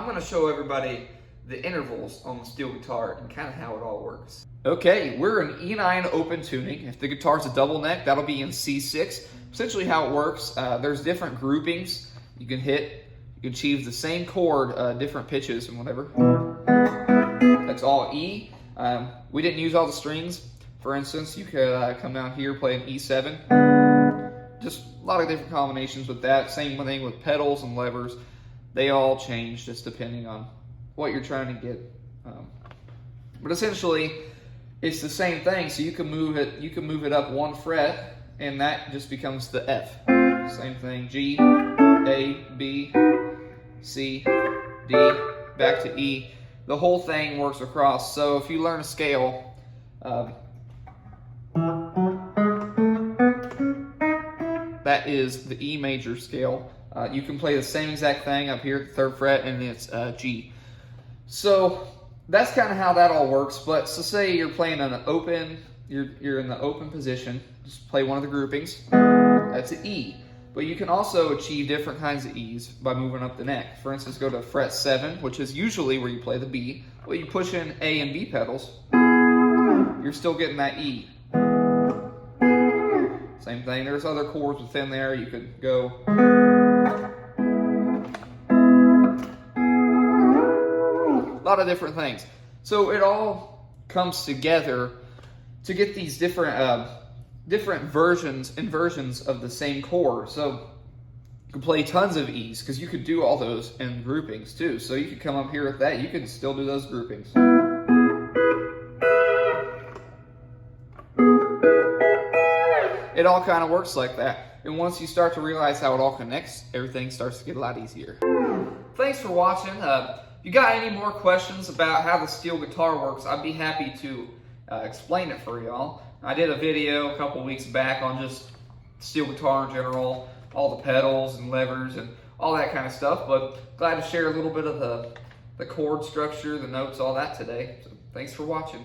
I'm going to show everybody the intervals on the steel guitar and kind of how it all works. Okay, we're in E9 open tuning. If the guitar's a double neck, that'll be in C6. Essentially how it works, there's different groupings you can hit. You can achieve the same chord, different pitches and whatever. That's all E. We didn't use all the strings. For instance, you could come down here, play an E7. Just a lot of different combinations with that. Same thing with pedals and levers. They all change just depending on what you're trying to get. But essentially, it's the same thing. So you can move it up one fret, and that just becomes the F. Same thing, G, A, B, C, D, back to E. The whole thing works across. So if you learn a scale, that is the E major scale. You can play the same exact thing up here at the 3rd fret, and it's G. So that's kind of how that all works. But so say you're playing an open, you're in the open position. Just play one of the groupings. That's an E. But you can also achieve different kinds of E's by moving up the neck. For instance, go to fret 7, which is usually where you play the B. Well, you push in A and B pedals, you're still getting that E. Same thing, there's other chords within there. You could go. A lot of different things. So it all comes together to get these different versions and inversions of the same chord. So you can play tons of E's because you could do all those in groupings too. So you could come up here with that. You can still do those groupings. It all kind of works like that. And once you start to realize how it all connects, everything starts to get a lot easier. Thanks for watching. If you got any more questions about how the steel guitar works, I'd be happy to explain it for y'all. I did a video a couple weeks back on just steel guitar in general, all the pedals and levers and all that kind of stuff, but glad to share a little bit of the chord structure, the notes, all that today. So thanks for watching.